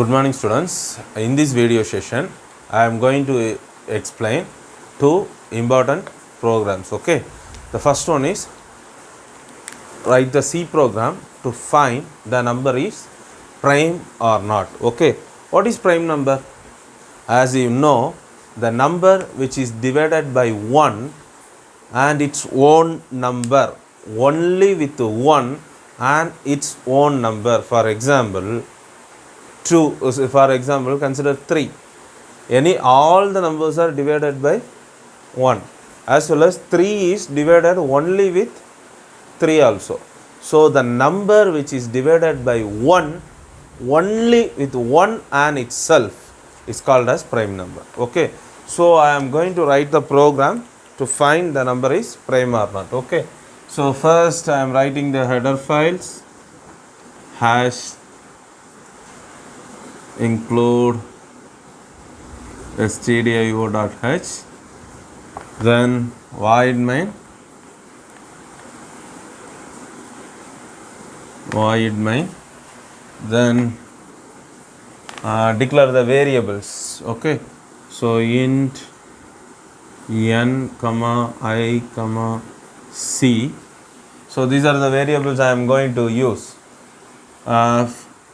Good morning students. In this video session I am going to explain two important programs. Okay, the first one is write the C program to find the number is prime or not. Okay, what is prime number? As you know, the number which is divided by 1 and its own number only with 1 and its own number. For example, 2, for example consider 3. All the numbers are divided by 1, as well as 3 is divided only with 3 also. So the number which is divided by 1 only with 1 and itself is called as prime number. Okay, so I am going to write the program to find the number is prime or not. Okay, so first I am writing the header files, hash include stdio.h, then void main, then declare the variables. Okay, so int n comma I comma c. So these are the variables I am going to use.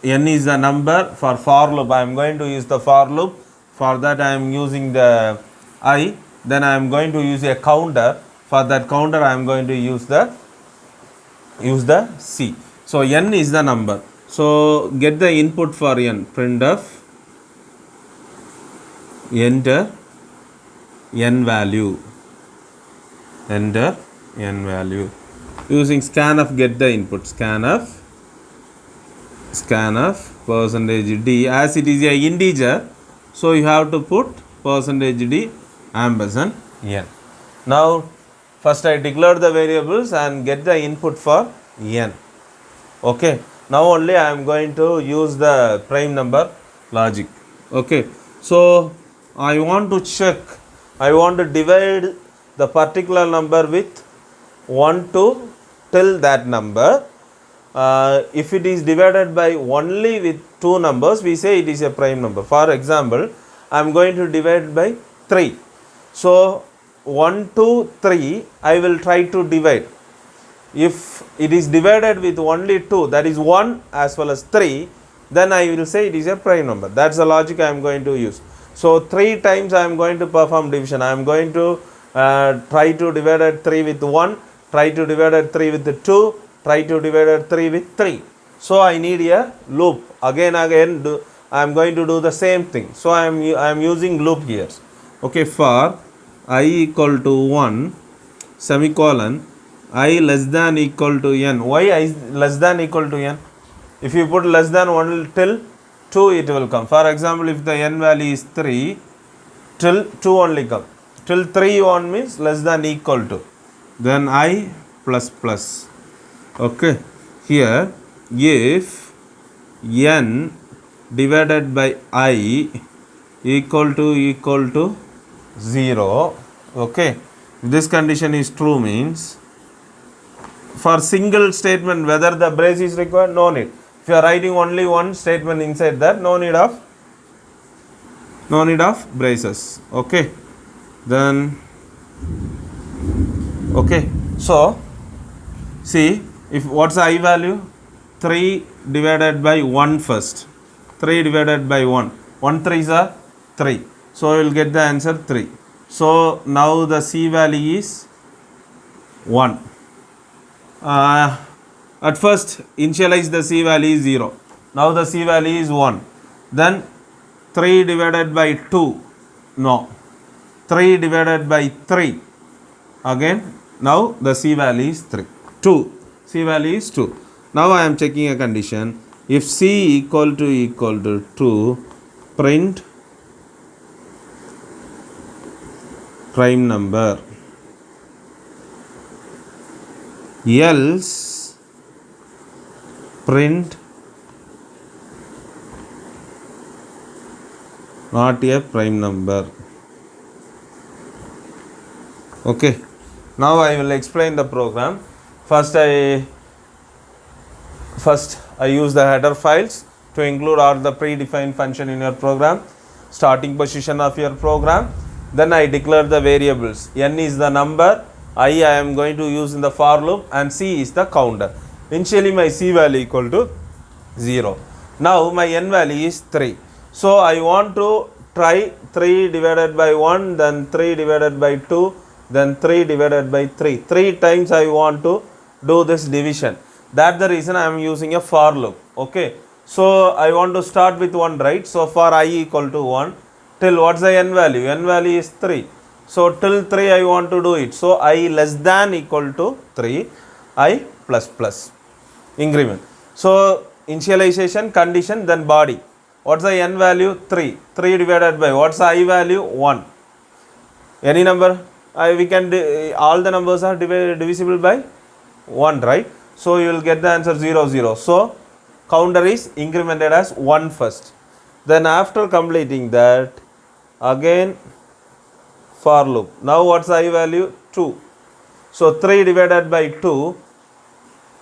N is the number. For loop I am going to use the for loop. For that I am using the I. Then I am going to use a counter. For that counter I am going to use the C. So n is the number. So get the input for n. Printf, enter n value. Enter n value. Using scanf get the input. Scanf %d, as it is a integer, so you have to put %d ampersand n. Now first I declare the variables and get the input for n. Okay, now only I am going to use the prime number logic. Okay, so I want to check, I want to divide the particular number with 1 to till that number. If it is divided by only with 2 numbers, we say it is a prime number. For example, I am going to divide by 3. So 1 to 3 I will try to divide. If it is divided with only 2, that is 1 as well as 3, then I will say it is a prime number. That's the logic I am going to use. So 3 times I am going to perform division. I am going to try to divide 3 with 1, try to divide 3 with 2, try to divide 3 with 3. So I need a loop. Again I am going to do the same thing. So I am using loop here. Okay, for I equal to 1 semicolon I less than equal to n. Why I less than equal to n? If you put less than 1 till 2 it will come. For example, if the n value is 3, till 2 only come. Till 3 1 means less than equal to. Then I plus plus. Okay, here if n divided by I equal to 0, okay, if this condition is true means for single statement whether the brace is required, no need. If you are writing only one statement inside that, no need of braces. Okay, then okay, so see, if what's the I value? 3 divided by 1 first. 3 divided by 1. 1 3s are 3. So we will get the answer 3. So now the C value is 1. At first initialize the C value is 0. Now the C value is 1. Then 3 divided by 2. No. 3 divided by 3. Again, now the C value is 3. 2. C value is 2. Now I am checking a condition. If C equal to 2, print prime number. Else print not a prime number. Okay, now I will explain the program. First I use the header files to include all the predefined function in your program, starting position of your program. Then I declare the variables. N is the number, I am going to use in the for loop, and C is the counter. Initially my C value equal to 0. Now my N value is 3. So I want to try 3 divided by 1, then 3 divided by 2, then 3 divided by 3. 3 times I want to do this division. That's the reason I am using a for loop. Okay. So I want to start with 1, right? So for I equal to 1, till what's the N value? N value is 3. So till 3 I want to do it. So I less than equal to 3, I plus plus. Increment. So initialization, condition, then body. What's the N value? 3. 3 divided by, what's the I value? 1. Any number? We can, all the numbers are divisible by 1, right? So you will get the answer 0, 0. So counter is incremented as 1 first. Then after completing that, again for loop. Now what's the I value? 2. So 3 divided by 2,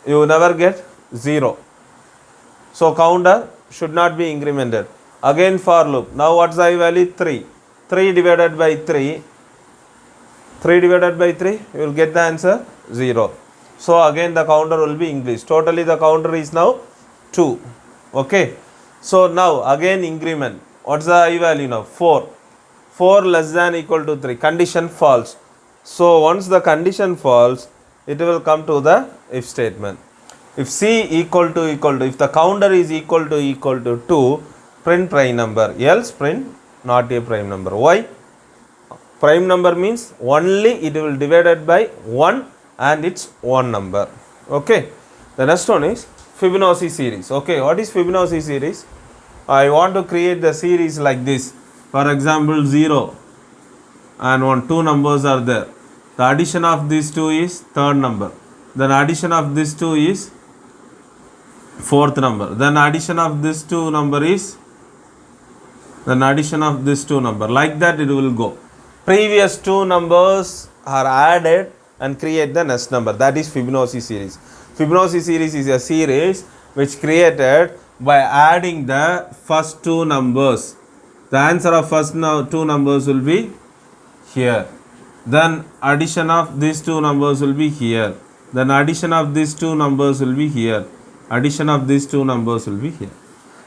you never get 0. So counter should not be incremented. Again for loop. Now what's the I value? 3. 3 divided by 3. 3 divided by 3, you will get the answer 0. So again the counter will be increased. Totally the counter is now 2. Okay. So now again increment. What's the I value now? 4. 4 less than equal to 3. Condition false. So once the condition false, it will come to the if statement. If C equal to, if the counter is equal to 2, print prime number. Else print not a prime number. Why? Prime number means only it will divided by 1 and it's one number. Okay. The next one is Fibonacci series. Okay. What is Fibonacci series? I want to create the series like this. For example, 0 and 2 numbers are there. The addition of these 2 is third number. Then addition of this 2 is fourth number. Then addition of this 2 number is, then addition of this 2 number. Like that it will go. Previous 2 numbers are added and create the next number. That is Fibonacci series. Fibonacci series is a series which created by adding the first 2 numbers. The answer of first 2 numbers will be here. Then addition of these 2 numbers will be here. Then addition of these 2 numbers will be here. Addition of these 2 numbers will be here.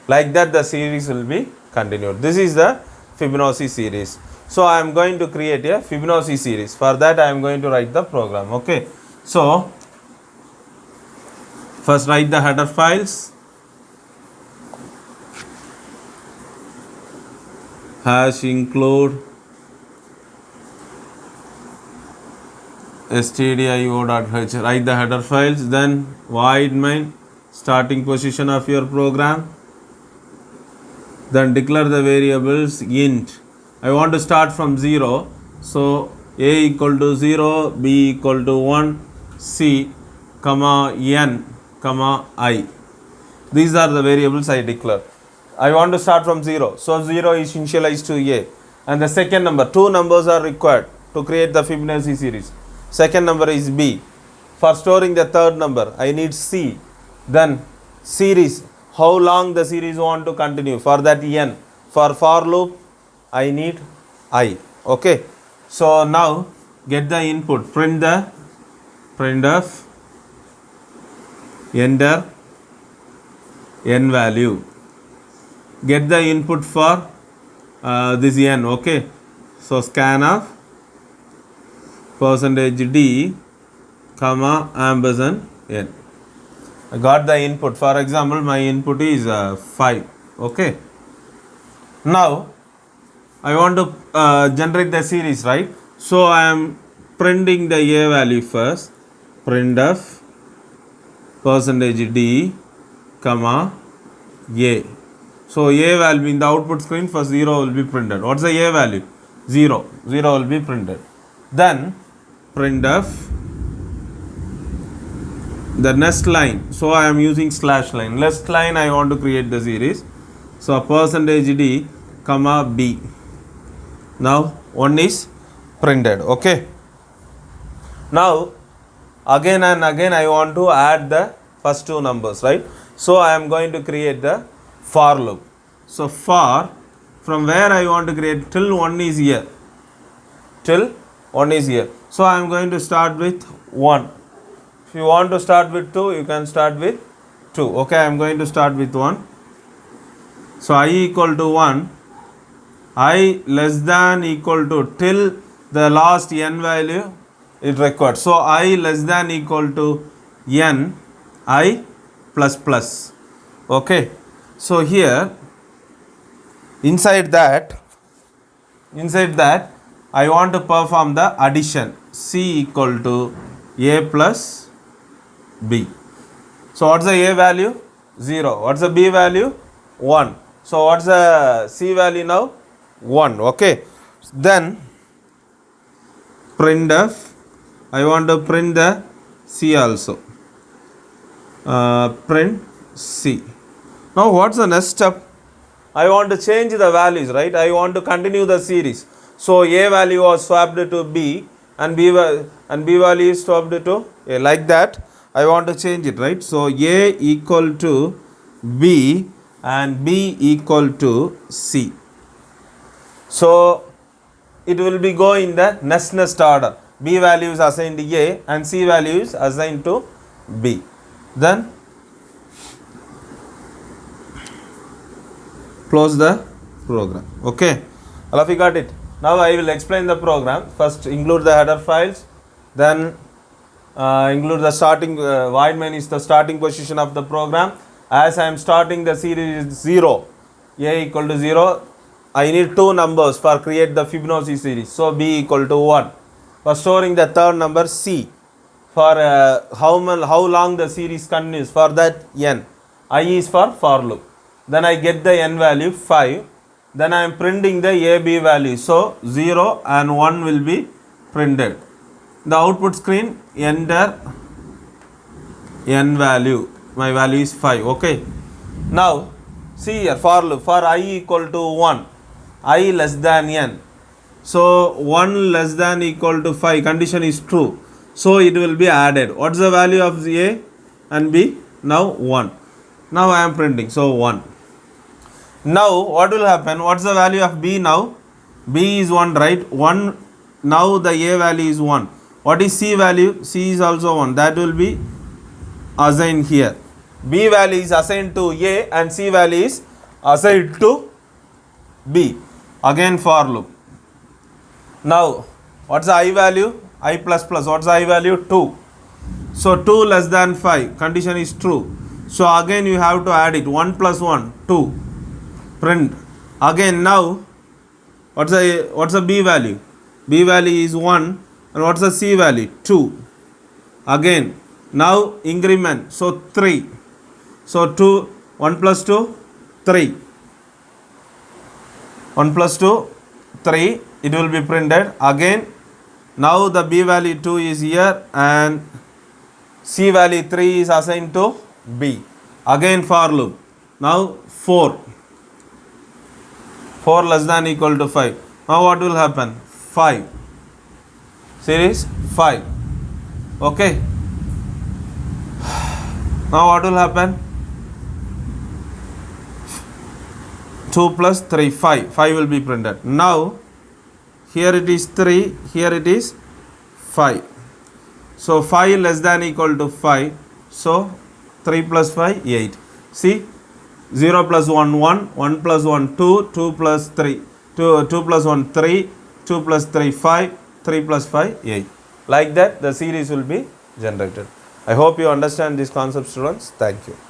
Like that the series will be continued. This is the Fibonacci series. So I am going to create a Fibonacci series. For that I am going to write the program. Okay. So first write the header files. Hash include stdio.h. Write the header files. Then void main, starting position of your program. Then declare the variables int. I want to start from 0. So a equal to 0, b equal to 1, c, comma n, comma I. These are the variables I declare. I want to start from 0. So 0 is initialized to a. And the second number, 2 numbers are required to create the Fibonacci series. Second number is b. For storing the third number, I need c. Then series. How long the series want to continue? For that n. For loop, I need I. Okay. So now get the input. Printf enter n value. Get the input for this n. Okay. So scanf %d comma ampersand n. I got the input. For example, my input is 5. Okay. Now I want to generate the series, right? So I am printing the a value first. Printf %d comma a. So a value in the output screen first 0 will be printed. What's the a value? 0. 0 will be printed. Then printf the next line. So I am using slash line. Next line I want to create the series. So %d comma b. Now one is printed. Okay. Now again and again I want to add the first 2 numbers, right? So I am going to create the for loop. So for, from where I want to create, till 1 is here, till 1 is here. So I am going to start with 1. If you want to start with 2, you can start with 2. Okay, I am going to start with 1. So I equal to 1, I less than equal to till the last n value it required. So I less than equal to n, I plus plus. Okay, so here inside that I want to perform the addition, c equal to a plus b. So what's the a value? 0. What's the b value? 1. So what's the c value now? 1. Okay, then printf, I want to print the c also, print c. Now what's the next step? I want to change the values, right? I want to continue the series. So a value was swapped to b and b value is swapped to a, like that. I want to change it, right? So a equal to b and b equal to c. So it will be go in the next order. B value is assigned to a and c value is assigned to b. Then close the program. Okay, all of you got it. Now I will explain the program. First include the header files, then include the starting void main is the starting position of the program. As I am starting the series 0, a equal to 0, I need 2 numbers for create the Fibonacci series. So b equal to 1. For storing the third number, c. For how long the series continues, for that n. I is for loop. Then I get the n value 5. Then I am printing the a, b value. So 0 and 1 will be printed. The output screen, enter n value. My value is 5. Okay. Now see here, for loop, for I equal to 1, I less than n. So 1 less than equal to 5, condition is true. So it will be added. What's the value of a and b? Now 1. Now I am printing. So 1. Now what will happen? What's the value of b now? B is 1, right? 1. Now the a value is 1. What is c value? C is also 1. That will be assigned here. B value is assigned to a and c value is assigned to b. Again for loop. Now what's the I value? I plus plus. What's the I value? 2. So 2 less than 5. Condition is true. So again you have to add it. 1 plus 1, 2. Print. Again now what's the b value? B value is 1. And what's the c value? 2. Again now increment. So 3. So 2, 1 plus 2, 3. 1 plus 2, 3. It will be printed. Again now the b value 2 is here and c value 3 is assigned to b. Again for loop. Now 4. 4 less than equal to 5. Now what will happen? 5. Series 5. Okay. Now what will happen? 2 plus 3, 5. 5 will be printed. Now here it is 3, here it is 5. So 5 less than equal to 5. So 3 plus 5, 8. See, 0 plus 1, 1, 1 plus 1, 2, 2 plus 3, 2 plus 1, 3, 2 plus 3, 5, 3 plus 5, 8. Like that the series will be generated. I hope you understand this concept, students. Thank you.